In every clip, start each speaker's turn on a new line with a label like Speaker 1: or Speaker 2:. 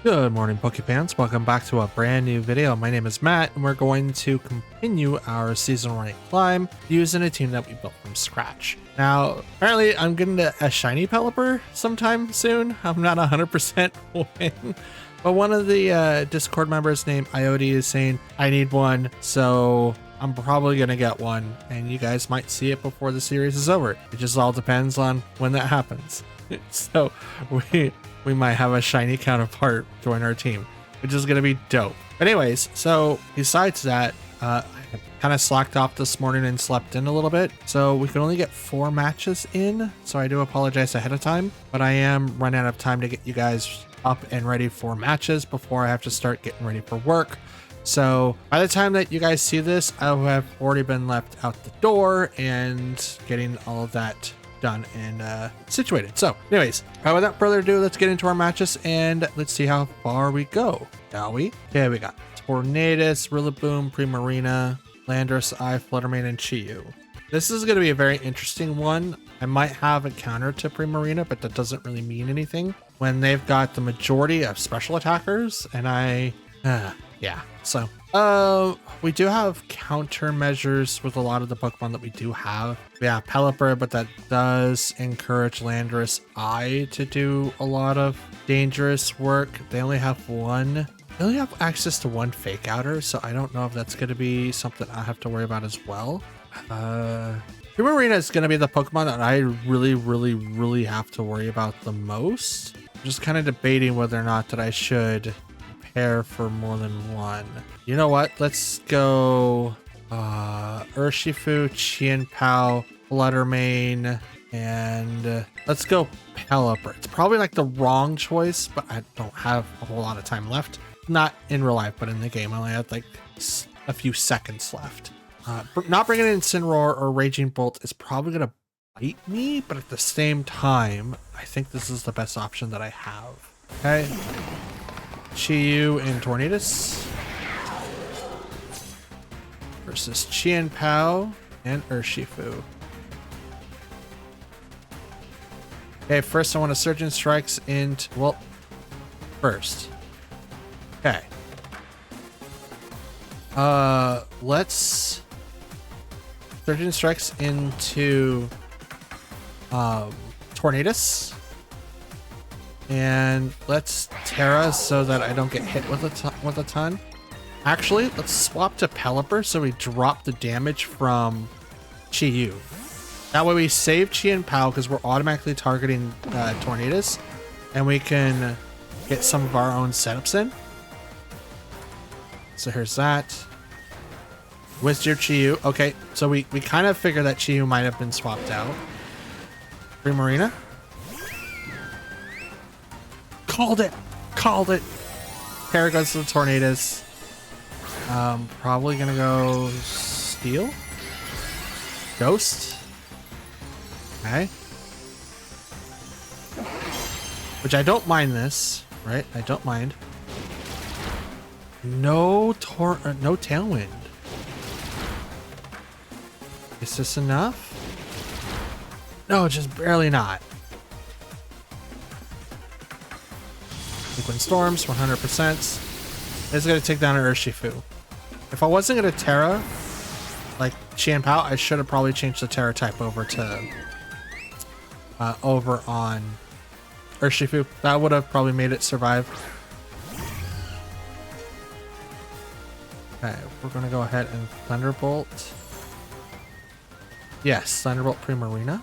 Speaker 1: Good morning, Pokefans. Welcome back to a brand new video. My name is Matt, and we're going to continue our season rank climb using a team that we built from scratch. Now, apparently, I'm getting a shiny Pelipper sometime soon. I'm not 100% when, but one of the Discord members named Ioti is saying I need one, so I'm probably gonna get one, and you guys might see it before the series is over. It just all depends on when that happens. So we might have a shiny counterpart join our team, which is going to be dope. But anyways, so besides that, I kind of slacked off this morning and slept in a little bit. So we can only get 4 matches in. So I do apologize ahead of time, but I am running out of time to get you guys up and ready for matches before I have to start getting ready for work. So by the time that you guys see this, I will have already been left out the door and getting all of that done and situated. So anyways, without further ado, let's get into our matches and let's see how far we go, shall we? Okay, we got Tornadus, Rillaboom, Primarina, Landorus, I, Fluttermane, and Chi-Yu. This is going to be a very interesting one. I might have a counter to Primarina, but that doesn't really mean anything when they've got the majority of special attackers, and yeah, so we do have countermeasures with a lot of the Pokemon that we do have. We have Pelipper, but that does encourage Landorus I to do a lot of dangerous work. They only have access to one fake outer, so I don't know if that's going to be something I have to worry about as well. Primarina is going to be the Pokemon that I really have to worry about the most. I'm just kind of debating whether or not that I should prepare for more than one. You know what? Let's go Urshifu, Qianpao, Fluttermane, and let's go Pelipper. It's probably like the wrong choice, but I don't have a whole lot of time left. Not in real life, but in the game. I only had like a few seconds left. Not bringing in Incineroar or Raging Bolt is probably going to bite me, but at the same time, I think this is the best option that I have. Okay. Chi-Yu and Tornadus versus Qianpao and Urshifu. Okay, first I want to Surgeon Strikes into, well, first. Okay. Let's Surgeon Strikes into Tornadus. And let's Terra so that I don't get hit with a ton. Actually, let's swap to Pelipper so we drop the damage from Chi-Yu. That way we save Qianpao because we're automatically targeting Tornadus, and we can get some of our own setups in. So here's that. With your Chi-Yu. Okay, so we kind of figured that Chi-Yu might have been swapped out. Primarina. Called it. Terra goes to the Tornadus. Probably gonna go Steel. Ghost. Okay. Which I don't mind this, right? I don't mind. No Tailwind. Is this enough? No, just barely not. Liquid Storms, 100%. It's going to take down an Urshifu. If I wasn't going to Terra, like Qianpao, I should have probably changed the Terra type over to over on Urshifu. That would have probably made it survive. Okay, we're going to go ahead and Thunderbolt. Yes, Thunderbolt Primarina.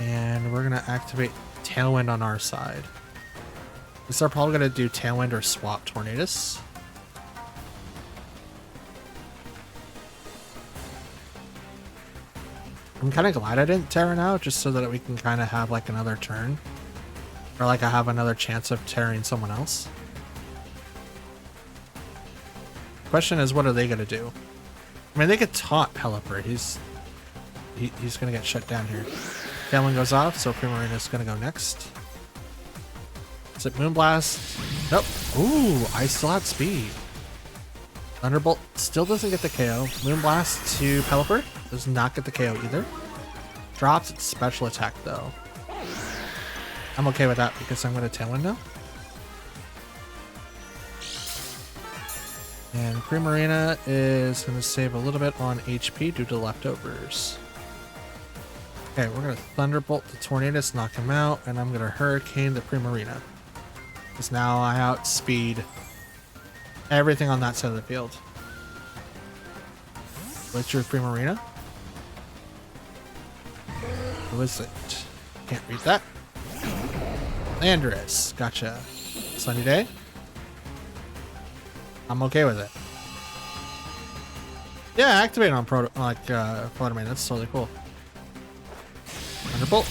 Speaker 1: And we're going to activate Tailwind on our side. So they're probably going to do Tailwind or swap Tornadus. I'm kind of glad I didn't Terra now, just so that we can kind of have like another turn. Or like I have another chance of tearing someone else. Question is, what are they going to do? I mean, they could taunt Pelipper. He's going to get shut down here. Tailwind goes off, so Primarina's going to go next. Is it Moonblast? Nope. Ooh, I still have speed. Thunderbolt still doesn't get the KO. Moonblast to Pelipper does not get the KO either. Drops its special attack though. I'm okay with that because I'm going to Tailwind now. And Primarina is going to save a little bit on HP due to leftovers. Okay, we're going to Thunderbolt the Tornadus, knock him out, and I'm going to Hurricane the Primarina. Because now I outspeed everything on that side of the field. What's your Primarina? Who is it? Can't read that. Landorus, gotcha. Sunny day? I'm okay with it. Yeah, activate on Protoman. That's totally cool. Thunderbolt.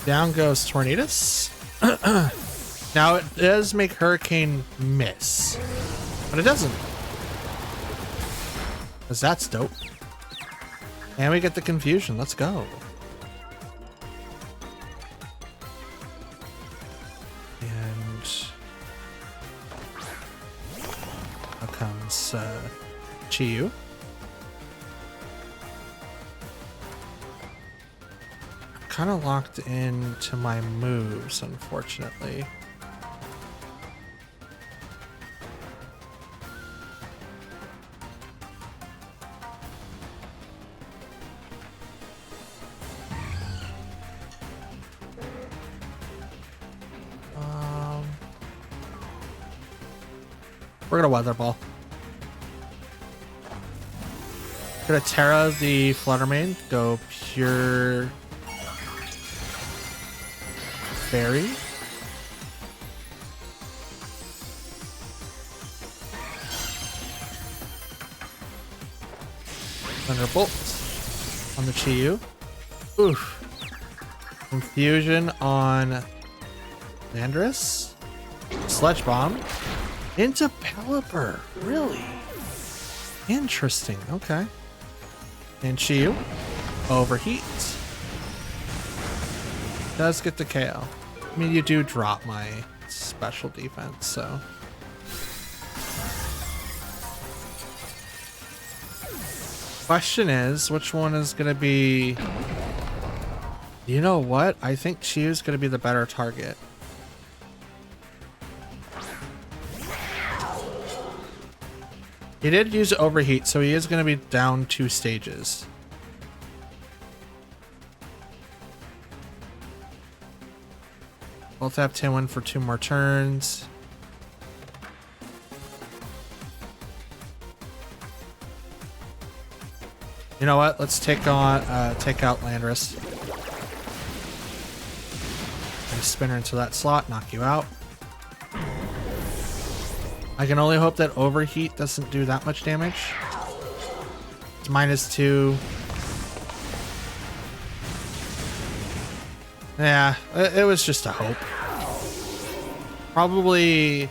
Speaker 1: Down goes Tornadus. Now it does make Hurricane miss, but it doesn't. Because that's dope. And we get the confusion. Let's go. Comes Chiyu. I'm kind of locked into my moves, unfortunately. We're gonna Weather Ball. Gonna Terra the Fluttermane, go pure Fairy. Thunderbolt on the Chiyu. Oof. Confusion on Landorus. Sludge Bomb. Into Pelipper, really? Interesting, okay. And Chiyu, Overheat. Does get the KO. I mean, you do drop my special defense, so. Question is, which one is gonna be... You know what? I think Chiyu's gonna be the better target. He did use Overheat, so he is going to be down 2 stages. Both have Tailwind for 2 more turns. You know what? Let's take out Landorus. And spin her into that slot, knock you out. I can only hope that Overheat doesn't do that much damage. It's -2. Yeah, it was just a hope. Probably,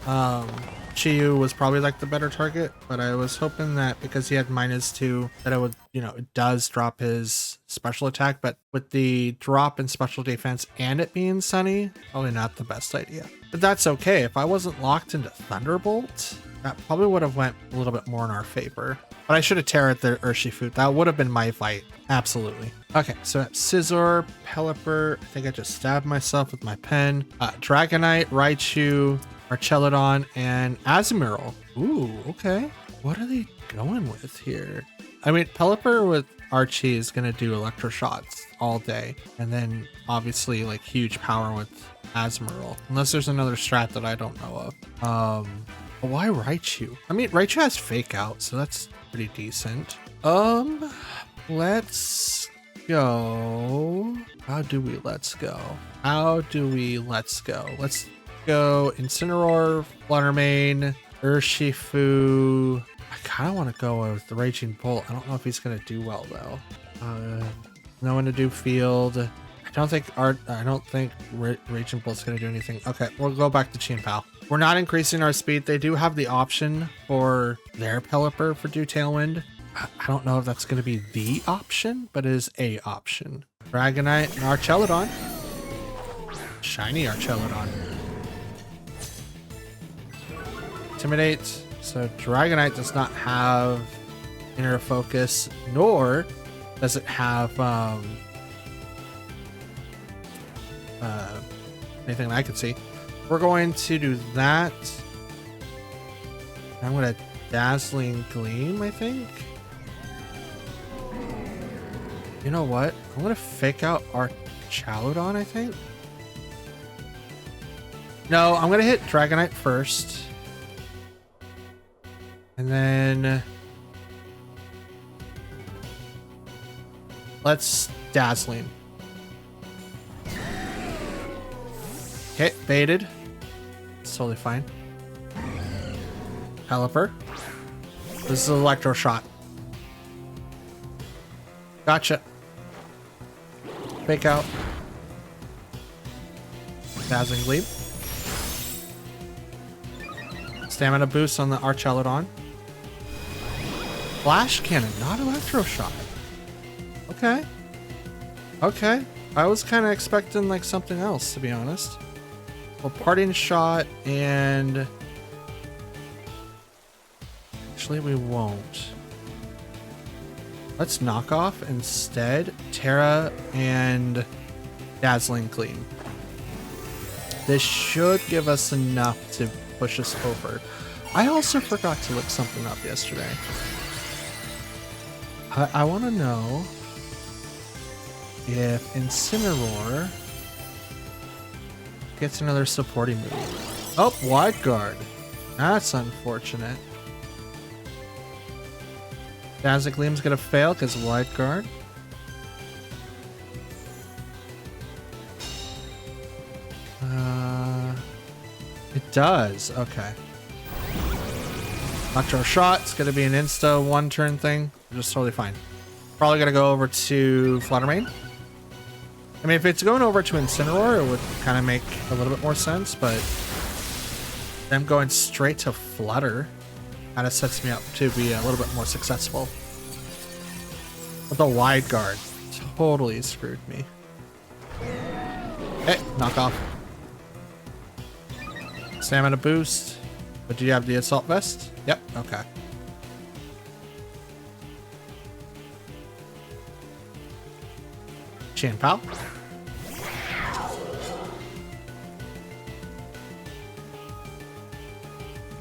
Speaker 1: Chiyu was probably like the better target, but I was hoping that because he had -2 that it would, you know, it does drop his special attack, but with the drop in special defense and it being Sunny, probably not the best idea. But that's okay. If I wasn't locked into Thunderbolt, that probably would have went a little bit more in our favor. But I should have Terra'd the Urshifu. That would have been my fight. Absolutely. Okay, so Scizor, Pelipper. I think I just stabbed myself with my pen. Dragonite, Raichu, Archelodon, and Azumarill. Ooh, okay. What are they going with here? I mean, Pelipper with Archie is going to do Electroshots all day. And then obviously like huge power with Azumarill. Unless there's another strat that I don't know of. But why Raichu? I mean, Raichu has Fake Out, so that's pretty decent. Let's go. How do we let's go? Let's go Incineroar, Fluttermane, Urshifu. I kind of want to go with the Raging Bolt. I don't know if he's going to do well though. No one to do Field. I don't think Raging Bolt's going to do anything. Okay, we'll go back to Chien-Pao. We're not increasing our speed. They do have the option for their Pelipper for do Tailwind. I don't know if that's going to be the option, but it is a option. Dragonite and Archelodon. Shiny Archelodon. Intimidate. So Dragonite does not have Inner Focus, nor does it have anything that I could see. We're going to do that. I'm going to Dazzling Gleam, I think. You know what? I'm going to fake out our Chaludon, I think. No, I'm going to hit Dragonite first. And then let's Dazzling. Okay, baited. It's totally fine. Pelipper. This is an Electro Shot. Gotcha. Fake out. Dazzling Gleam. Stamina boost on the Archelodon. Flash Cannon, not Electro Shot. Okay. Okay. I was kind of expecting like something else, to be honest. Well, Parting Shot and... Actually, we won't. Let's knock off instead Terra and Dazzling Gleam. This should give us enough to push us over. I also forgot to look something up yesterday. I want to know if Incineroar gets another supporting move. Oh, Wide Guard. That's unfortunate. Dazzling Gleam's gonna fail because Wide Guard. It does. Okay. Electro Shot. It's gonna be an insta one turn thing. Just totally fine. Probably gonna go over to Fluttermane. I mean, if it's going over to Incineroar, it would kind of make a little bit more sense, but them going straight to Flutter kind of sets me up to be a little bit more successful. But the Wide Guard totally screwed me. Hey, knock off. Stamina boost. But do you have the Assault Vest? Yep, okay. Chien-Pao.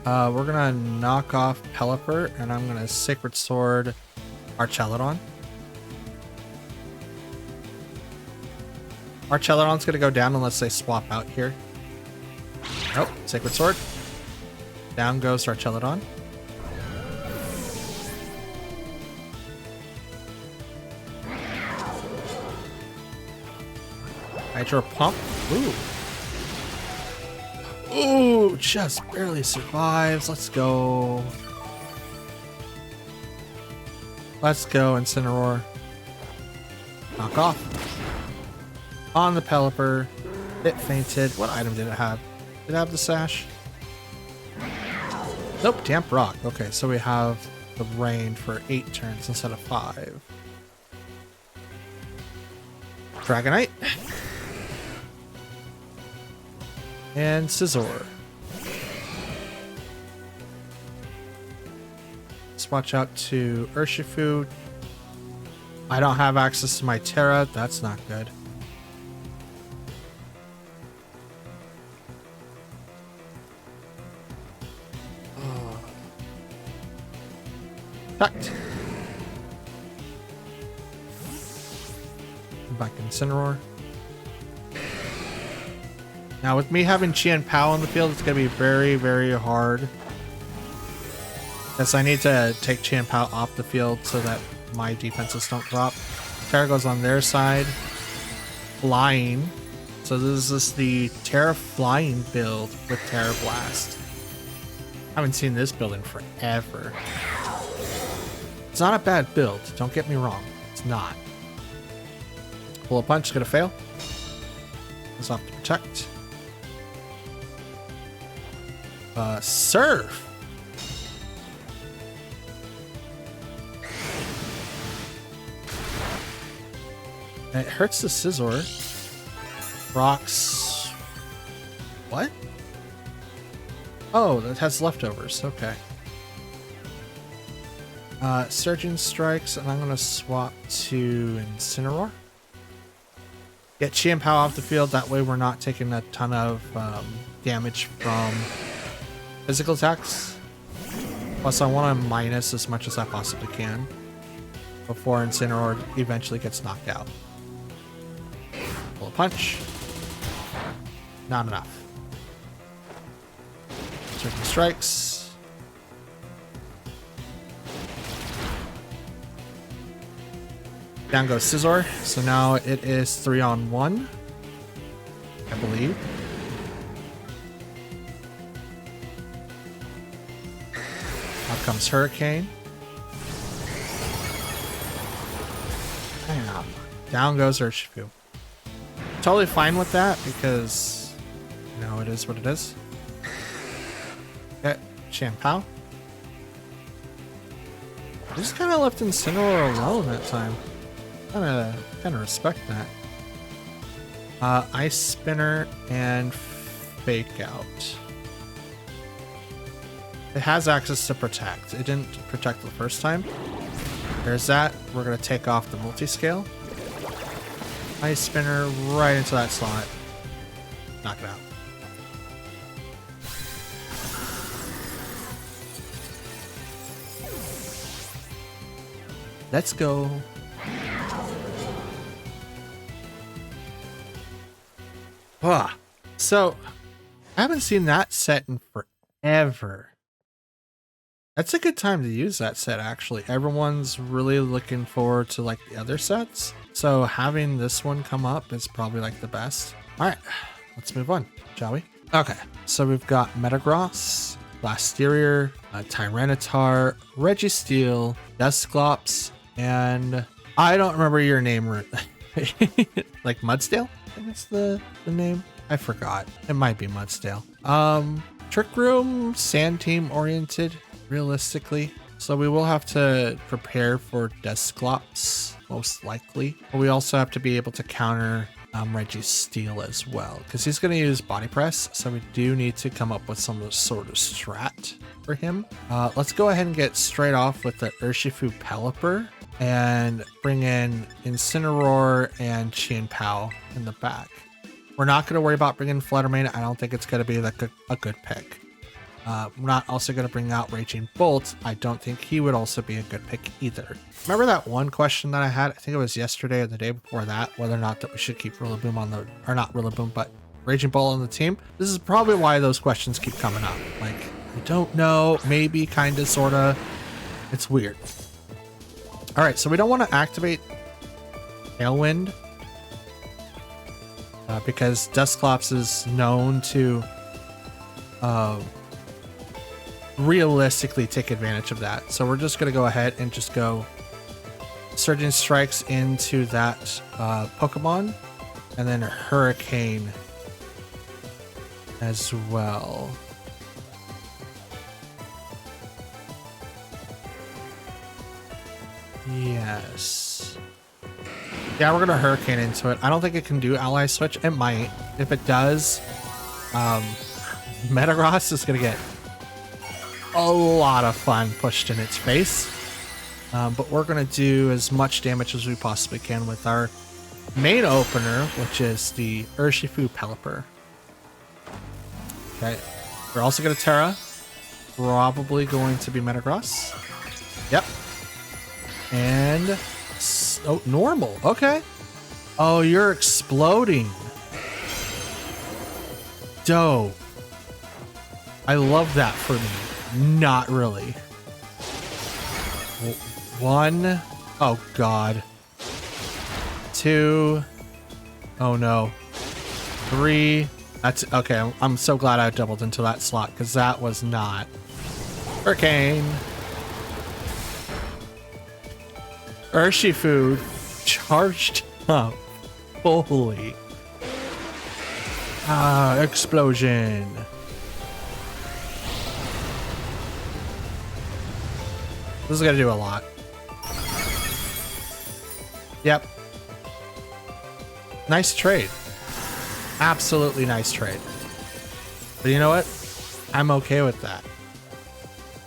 Speaker 1: We're gonna knock off Pelipper, and I'm gonna Sacred Sword Archelodon. Archelodon's gonna go down unless they swap out here. Nope, Sacred Sword. Down goes Archelodon. Hydro Pump. Ooh. Ooh, just barely survives. Let's go. Let's go, Incineroar. Knock off. On the Pelipper. It fainted. What item did it have? Did it have the Sash? Nope, Damp Rock. Okay, so we have the rain for 8 turns instead of 5. Dragonite. And Scizor. Let's watch out to Urshifu. I don't have access to my Terra. That's not good. Fact. Back in Incineroar. Now with me having Chien-Pao on the field, it's going to be very, very hard. Yes, I need to take Chien-Pao off the field so that my defenses don't drop. Terra goes on their side. Flying. So this is the Terra Flying build with Terra Blast. I haven't seen this build in forever. It's not a bad build, don't get me wrong. It's not. Bullet Punch is going to fail. It's off to Protect. Surf! And it hurts the Scizor. Rocks. What? Oh, that has leftovers. Okay. Surgeon Strikes, and I'm going to swap to Incineroar. Get Chian Pao off the field. That way we're not taking a ton of damage from physical attacks. Plus, I want to minus as much as I possibly can before Incineroar eventually gets knocked out. Pull a punch. Not enough. Certain strikes. Down goes Scizor. So now it is 3-on-1, I believe. Out comes Hurricane. Bam. Down goes Urshifu. Totally fine with that because, you know, it is what it is. Okay, Chian Pao. I just kind of left Incineroar alone that time. Kind of respect that. Ice Spinner and Fake Out. It has access to Protect. It didn't protect the first time. There's that. We're gonna take off the multi-scale. Ice Spinner right into that slot. Knock it out. Let's go. So, I haven't seen that set in forever. That's a good time to use that set, actually. Everyone's really looking forward to like the other sets. So having this one come up is probably like the best. All right, let's move on, shall we? Okay, so we've got Metagross, Blastoise, Tyranitar, Registeel, Dusclops, and I don't remember your name. Like Mudsdale? I think that's the name. I forgot. It might be Mudsdale. Trick Room, Sand Team oriented, realistically. So we will have to prepare for Dusclops, most likely. But we also have to be able to counter Registeel as well, because he's going to use Body Press. So we do need to come up with some sort of strat for him. Let's go ahead and get straight off with the Urshifu Pelipper and bring in Incineroar and Chian Pao in the back. We're not going to worry about bringing Fluttermane. I don't think it's going to be like a good pick. We're not also going to bring out Raging Bolt. I don't think he would also be a good pick either. Remember that one question that I had? I think it was yesterday or the day before that, whether or not that we should keep Rillaboom on the, or not Rillaboom, but Raging Bolt on the team. This is probably why those questions keep coming up. Like, I don't know, maybe, kind of, sort of. It's weird. All right, so we don't want to activate Tailwind. Because Dusclops is known to realistically take advantage of that. So we're just going to go ahead and just go Surging Strikes into that Pokemon, and then Hurricane as well. Yes. Yeah, we're gonna Hurricane into it. I don't think it can do Ally Switch. It might. If it does, Metagross is gonna get a lot of fun pushed in its face. But we're gonna do as much damage as we possibly can with our main opener, which is the Urshifu Pelipper. Okay. We're also gonna Terra. Probably going to be Metagross. Yep. And oh, normal. Okay. Oh, you're exploding. Dope. I love that for me. Not really. One. Oh, God. Two. Oh, no. Three. That's okay. I'm so glad I doubled into that slot because that was not. Hurricane. Urshifu charged up fully. Explosion. This is gonna do a lot. Yep. Nice trade. Absolutely nice trade. But you know what? I'm okay with that.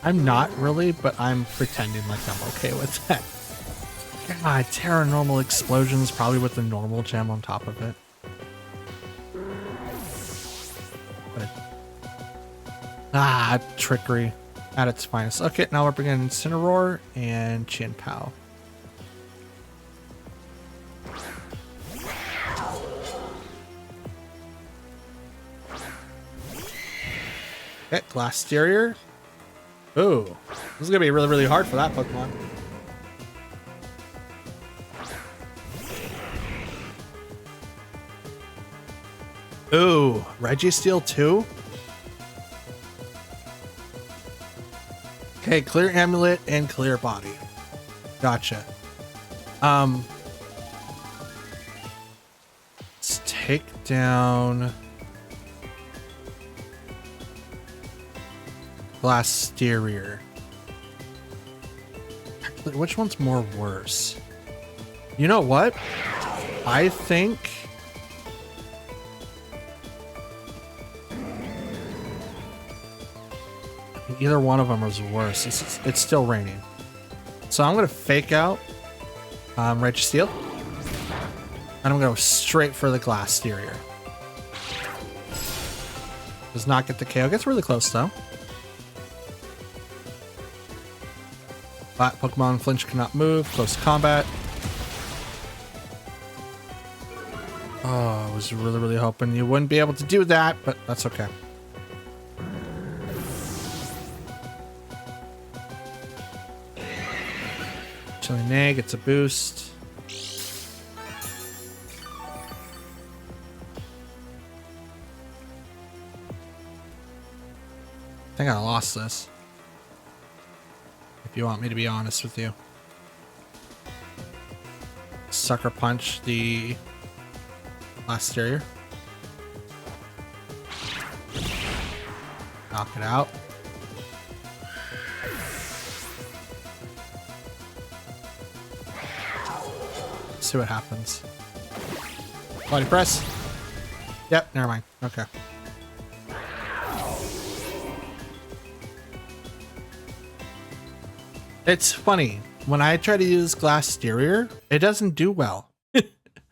Speaker 1: I'm not really, but I'm pretending like I'm okay with that. God, Terra normal explosions, probably with the normal gem on top of it. Trickery at its finest. Okay, now we're bringing Incineroar and Chin Pao. Okay, Glasteria. Ooh, this is gonna be really, really hard for that Pokemon. Ooh, Registeel too? Okay, clear Amulet and clear Body. Gotcha. Let's take down Glasteria. Actually, which one's more worse? You know what? I think either one of them is worse. It's still raining. So I'm going to fake out Registeel. And I'm going to go straight for the Glasteria. Does not get the KO. Gets really close though. But Pokemon Flinch cannot move. Close combat. Oh, I was really, really hoping you wouldn't be able to do that, but that's okay. Chilling Nag gets a boost. I think I lost this. If you want me to be honest with you. Sucker Punch the Glasteria. Knock it out. See what happens. Body press. Yep, never mind. Okay. It's funny. When I try to use Glasteria, it doesn't do well.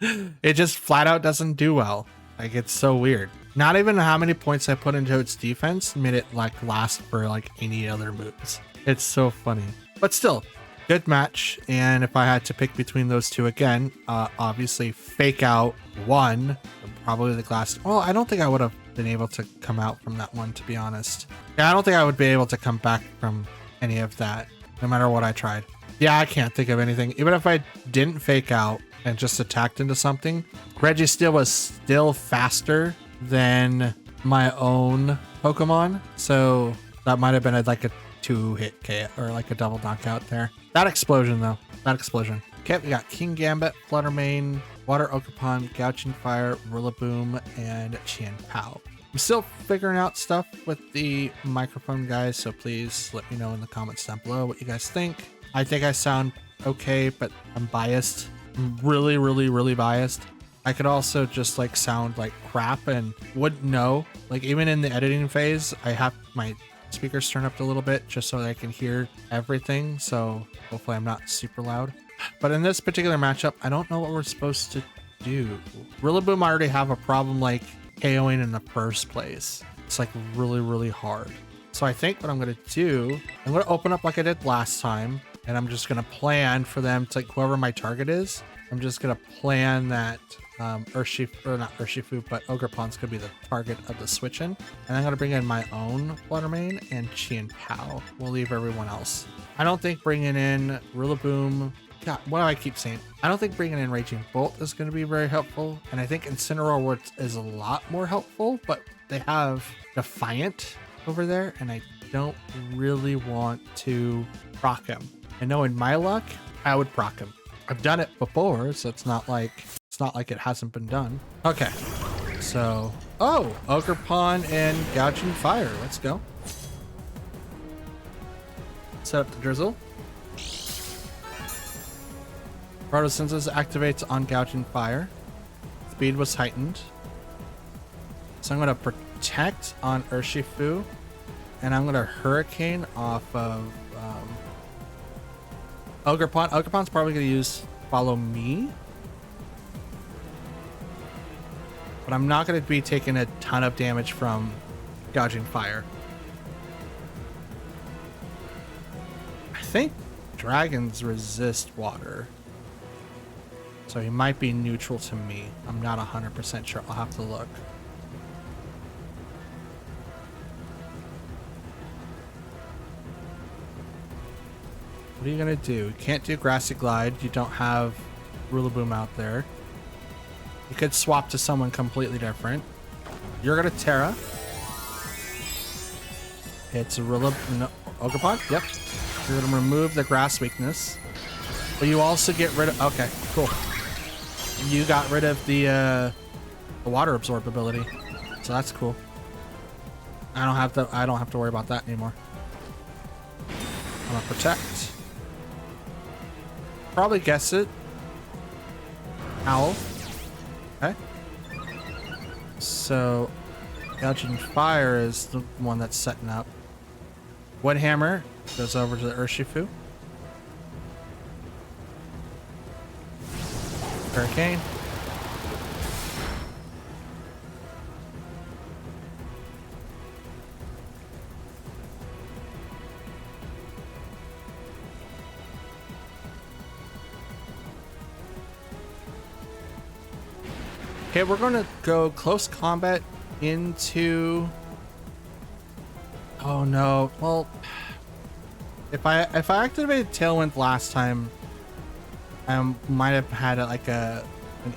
Speaker 1: It just flat out doesn't do well. Like, it's so weird. Not even how many points I put into its defense made it like last for like any other moves. It's so funny. But still, good match. And if I had to pick between those two again, obviously fake out one, probably the Glass. Well, I don't think I would have been able to come out from that one, to be honest. Yeah, I don't think I would be able to come back from any of that, no matter what I tried. Yeah, I can't think of anything. Even if I didn't fake out and just attacked into something, Registeel was still faster than my own Pokemon. So that might have been like a 2-hit KO or like a double knockout there. That explosion though, that explosion. Okay, we got King Gambit, Fluttermane, Water Ogerpon, Gouching Fire, Rillaboom, and Chin Pao. I'm still figuring out stuff with the microphone, guys, so please let me know in the comments down below what you guys think. I think I sound okay, but I'm biased. I'm really, really, really biased. I could also just like sound like crap and wouldn't know. Like even in the editing phase, I have my speakers turned up a little bit just so that I can hear everything. So hopefully I'm not super loud. But in this particular matchup, I don't know what we're supposed to do. Rillaboom, I already have a problem like KOing in the first place. It's like really, really hard. So I think what I'm going to do, I'm going to open up like I did last time. And I'm just going to plan for them to, like, whoever my target is, I'm just going to plan that Urshifu, or not Urshifu, but Ogerpon's going to be the target of the switch in. And I'm going to bring in my own Fluttermane and Chin Pao. We'll leave everyone else. I don't think bringing in Rillaboom, God, what do I keep saying? I don't think bringing in Raging Bolt is going to be very helpful. And I think Incineroar is a lot more helpful, but they have Defiant over there, and I don't really want to proc him. I know in my luck, I would proc him. I've done it before, so it's not like it hasn't been done. Okay, so Ogerpon and Gouching Fire. Let's go. Set up the Drizzle. Photosynthesis activates on Gouching Fire. Speed was heightened. So I'm going to protect on Urshifu, and I'm going to Hurricane off of Ogerpon. Ogerpon's probably going to use follow me. But I'm not going to be taking a ton of damage from gouging fire. I think dragons resist water. So he might be neutral to me. I'm not 100% sure. I'll have to look. What are you going to do? You can't do Grassy Glide. You don't have Rillaboom out there. You could swap to someone completely different. You're going to Terra. It's a Rillaboom. No, Ogerpon? Yep. You're going to remove the grass weakness. But you also get rid of... Okay, cool. You got rid of the water absorb ability. So that's cool. I don't have to worry about that anymore. I'm going to protect. Probably guess it. Owl. Okay. So, Gouging Fire is the one that's setting up. Woodhammer goes over to the Urshifu. Hurricane. Okay, we're going to go close combat into... Oh no. Well, if I activated Tailwind last time, I might have had like an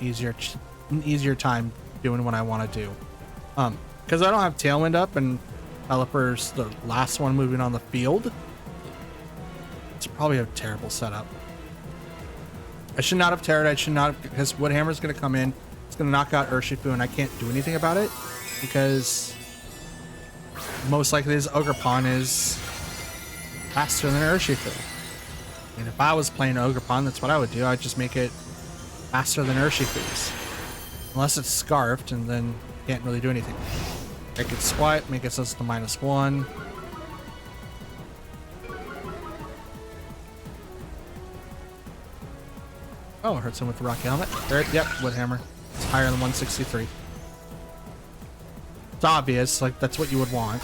Speaker 1: easier time doing what I want to do. Because I don't have Tailwind up and Pelipper's the last one moving on the field. It's probably a terrible setup. I should not have Terrored. I should not have, because Woodhammer's going to come in. It's going to knock out Urshifu, and I can't do anything about it because most likely this Ogerpon is faster than Urshifu. And if I was playing Ogerpon, that's what I would do. I'd just make it faster than Urshifu's. Unless it's Scarfed, and then can't really do anything. Make it Swipe, make it so it's the -1. Oh, it hurts him with the Rocky Helmet. There, yep, Woodhammer. It's higher than 163. It's obvious, like that's what you would want.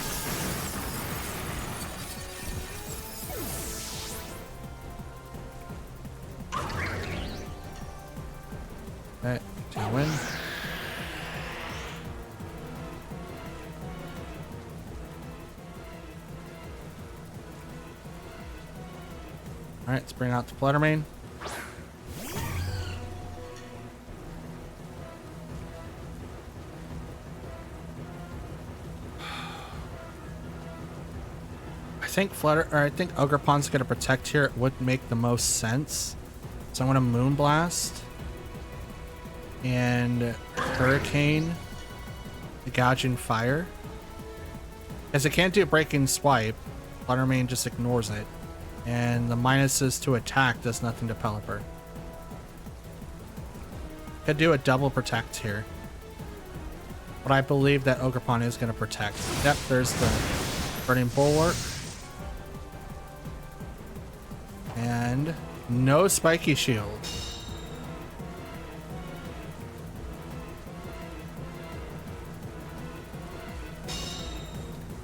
Speaker 1: Okay, Tailwind. Alright, let's bring out the Fluttermane. I think Ogerpon's gonna protect here. It would make the most sense. So I'm gonna Moonblast and Hurricane the Gouging Fire. As it can't do a Breaking Swipe, Fluttermane just ignores it. And the minuses to attack does nothing to Pelipper. Could do a double protect here. But I believe that Ogerpon is gonna protect. Yep, there's the Burning Bulwark. And no Spiky Shield.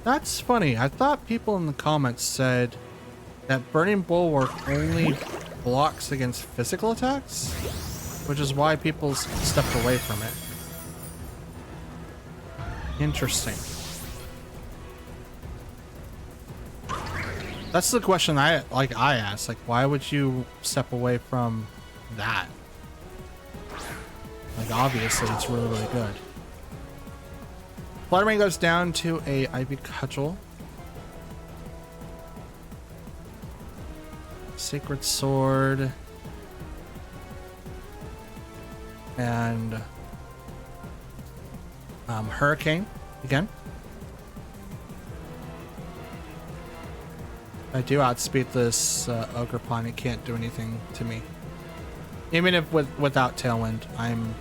Speaker 1: That's funny. I thought people in the comments said that Burning Bulwark only blocks against physical attacks, which is why people stepped away from it. Interesting. That's the question I asked. Like, why would you step away from that? Like, obviously, it's really, really good. Fluttermane goes down to a Ivy Cudgel. Sacred Sword. And Hurricane again. I do outspeed this Ogerpon. It can't do anything to me. Even if without Tailwind, I'm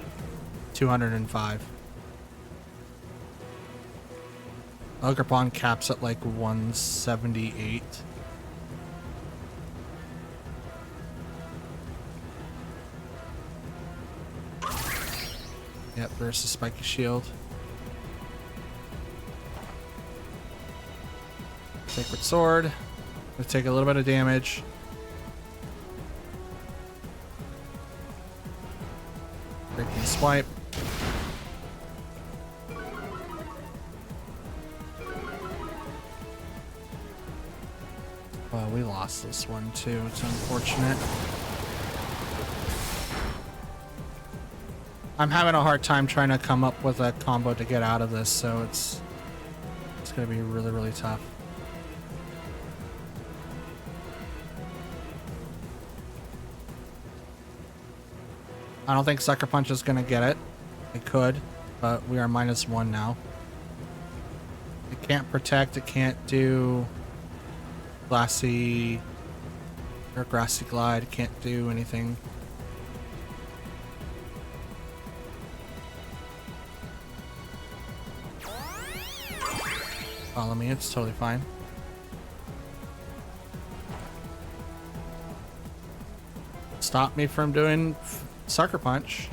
Speaker 1: 205. Ogerpon caps at like 178. Yep, there's the spiky shield. Sacred sword. Gonna take a little bit of damage. Breaking swipe. Well, we lost this one too. It's unfortunate. I'm having a hard time trying to come up with a combo to get out of this, so it's gonna be really, really tough. I don't think Sucker Punch is gonna get it. It could, but we are -1 now. It can't protect, it can't do glassy or grassy glide, it can't do anything. Follow me, it's totally fine. Stop me from doing Sucker Punch.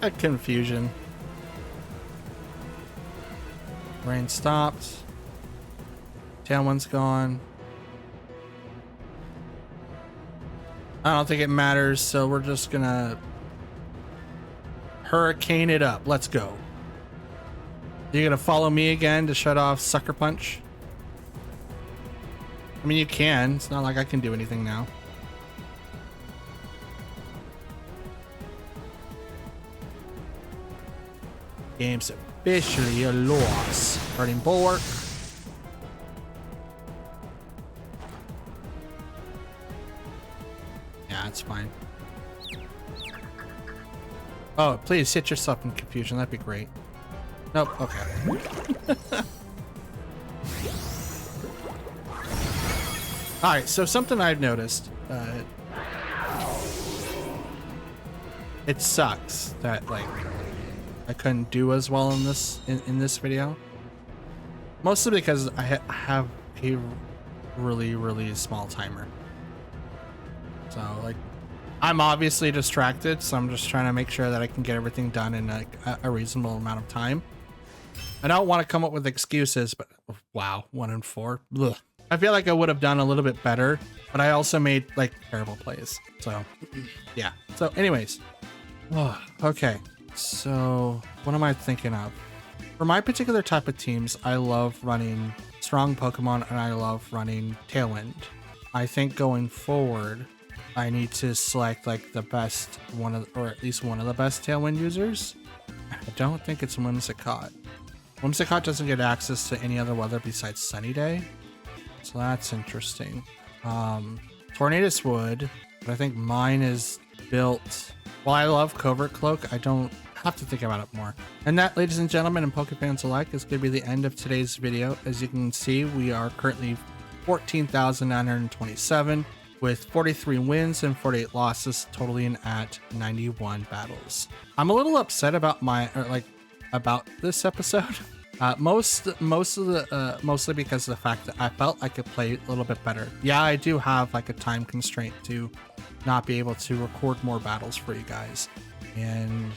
Speaker 1: A confusion. Rain stopped. Tailwind's gone. I don't think it matters, so we're just gonna hurricane it up. Let's go. You gonna follow me again to shut off Sucker Punch? I mean, you can. It's not like I can do anything now. Game's officially a loss. Starting bulwark. Yeah, it's fine. Oh, please hit yourself in confusion. That'd be great. Nope. Okay. All right. So something I've noticed. It sucks that like I couldn't do as well in this video. Mostly because I have a really small timer. So like I'm obviously distracted, so I'm just trying to make sure that I can get everything done in a reasonable amount of time. I don't want to come up with excuses, but wow, 1 in 4. Ugh. I feel like I would have done a little bit better, but I also made like terrible plays. So yeah. So anyways, okay. So what am I thinking of? For my particular type of teams, I love running strong Pokemon and I love running Tailwind. I think going forward, I need to select like the best or at least one of the best Tailwind users. I don't think it's Whimsicott. Whimsicott doesn't get access to any other weather besides Sunny Day. So that's interesting. Tornadus would, but I think mine is built. While I love Covert Cloak, I don't have to think about it more. And that, ladies and gentlemen, and Pokefans alike, is going to be the end of today's video. As you can see, we are currently 14,927 with 43 wins and 48 losses, totaling at 91 battles. I'm a little upset about about this episode. Mostly because of the fact that I felt I could play a little bit better. Yeah, I do have like a time constraint to not be able to record more battles for you guys, and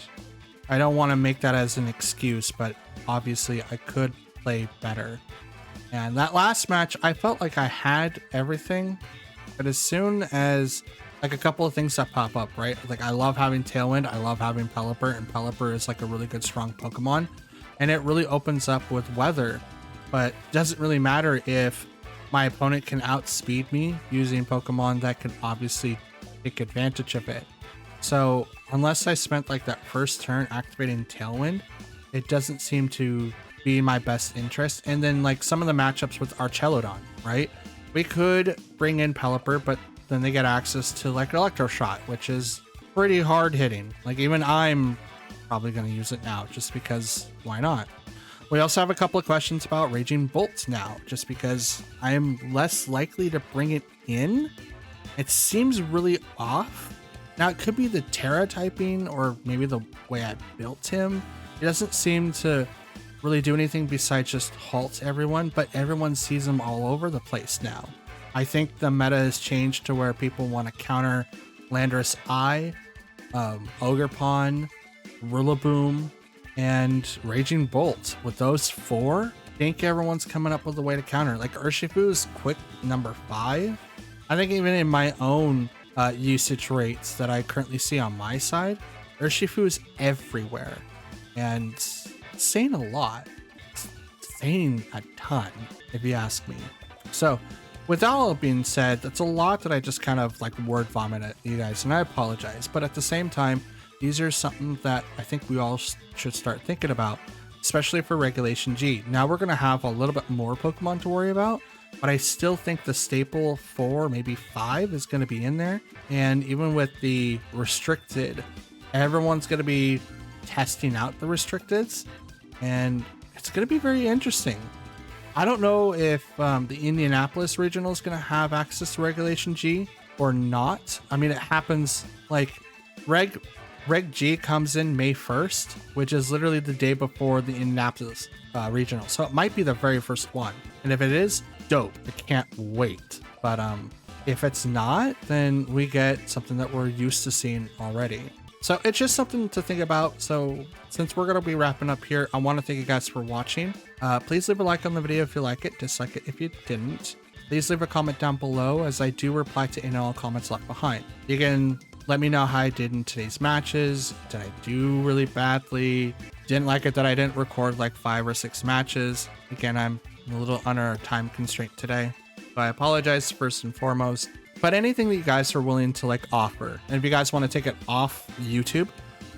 Speaker 1: I don't want to make that as an excuse, but obviously I could play better. And that last match, I felt like I had everything, but as soon as like a couple of things that pop up, right? Like I love having Tailwind, I love having Pelipper, and Pelipper is like a really good strong Pokemon, and it really opens up with weather, but it doesn't really matter if my opponent can outspeed me using Pokemon that can obviously take advantage of it. So unless I spent like that first turn activating Tailwind, it doesn't seem to be in my best interest. And then like some of the matchups with Archelodon, right? We could bring in Pelipper, but then they get access to like Electroshot, which is pretty hard hitting. Like even I'm probably going to use it now just because why not? We also have a couple of questions about Raging Bolt now, just because I am less likely to bring it in. It seems really off Now, it could be the Terra typing or maybe the way I built him. He doesn't seem to really do anything besides just halt everyone, but everyone sees him all over the place now. I think the meta has changed to where people want to counter Landorus Eye, Ogerpon, Rillaboom, and Raging Bolt. With those 4, I think everyone's coming up with a way to counter. Like Urshifu's quick number 5. I think even in my own usage rates that I currently see on my side, Urshifu is everywhere. And it's saying a lot. It's saying a ton, if you ask me. So, with that all being said, that's a lot that I just kind of like word vomit at you guys, and I apologize. But at the same time, these are something that I think we all should start thinking about, especially for Regulation G. Now we're going to have a little bit more Pokemon to worry about, but I still think the staple 4, maybe 5 is going to be in there. And even with the restricted, everyone's going to be testing out the restricteds, and it's going to be very interesting. I don't know if the Indianapolis regional is going to have access to Regulation G or not. I mean, it happens like Reg G comes in May 1st, which is literally the day before the Indianapolis regional. So it might be the very first one. And if it is, dope. I can't wait. But if it's not, then we get something that we're used to seeing already. So it's just something to think about. So since we're going to be wrapping up here, I want to thank you guys for watching. Please leave a like on the video if you like it, dislike it if you didn't. Please leave a comment down below, as I do reply to any and all comments left behind. You can let me know how I did in today's matches. Did I do really badly? Didn't like it that I didn't record like 5 or 6 matches. Again, I'm a little under a time constraint today, so I apologize first and foremost. But anything that you guys are willing to like offer, and if you guys want to take it off YouTube,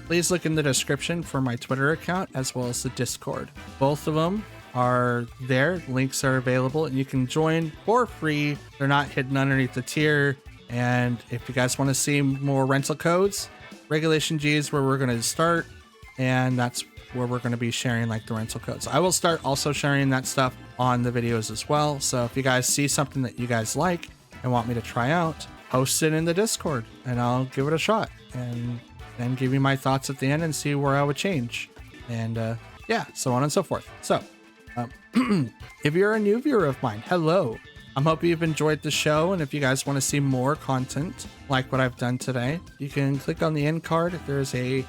Speaker 1: please look in the description for my Twitter account as well as the Discord. Both of them are there. Links are available and you can join for free. They're not hidden underneath the tier. And if you guys want to see more rental codes, Regulation G is where we're going to start, and that's where we're going to be sharing like the rental codes. I will start also sharing that stuff on the videos as well. So if you guys see something that you guys like and want me to try out, post it in the Discord and I'll give it a shot and then give you my thoughts at the end and see where I would change, and yeah, so on and so forth. So if you're a new viewer of mine, hello. I hope you've enjoyed the show, and if you guys want to see more content like what I've done today, you can click on the end card. There's a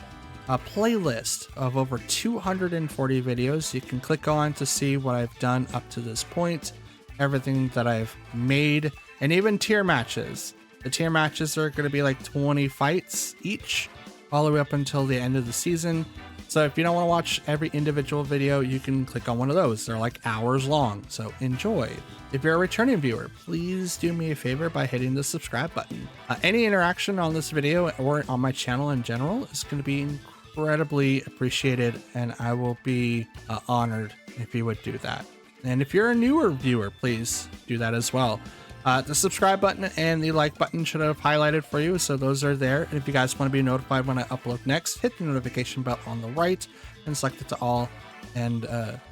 Speaker 1: playlist of over 240 videos you can click on to see what I've done up to this point, everything that I've made, and even tier matches. The tier matches are going to be like 20 fights each, all the way up until the end of the season. So if you don't want to watch every individual video, you can click on one of those. They're like hours long, so enjoy. If you're a returning viewer, please do me a favor by hitting the subscribe button. Any interaction on this video or on my channel in general is going to be incredibly appreciated, and I will be honored if you would do that. And if you're a newer viewer, please do that as well. The subscribe button and the like button should have highlighted for you, so those are there. And if you guys want to be notified when I upload next, hit the notification bell on the right and select it to all. And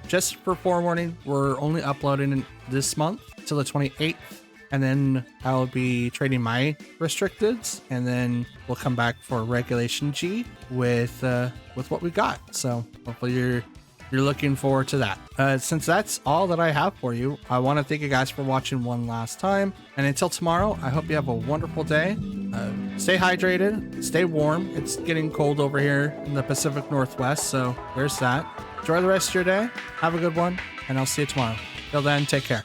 Speaker 1: just for forewarning, we're only uploading this month till the 28th, and then I'll be trading my restricteds, and then we'll come back for Regulation G with what we got. So hopefully you're looking forward to that. Since that's all that I have for you, I want to thank you guys for watching one last time. And until tomorrow, I hope you have a wonderful day. Stay hydrated, stay warm. It's getting cold over here in the Pacific Northwest, so there's that. Enjoy the rest of your day. Have a good one, and I'll see you tomorrow. Till then, take care.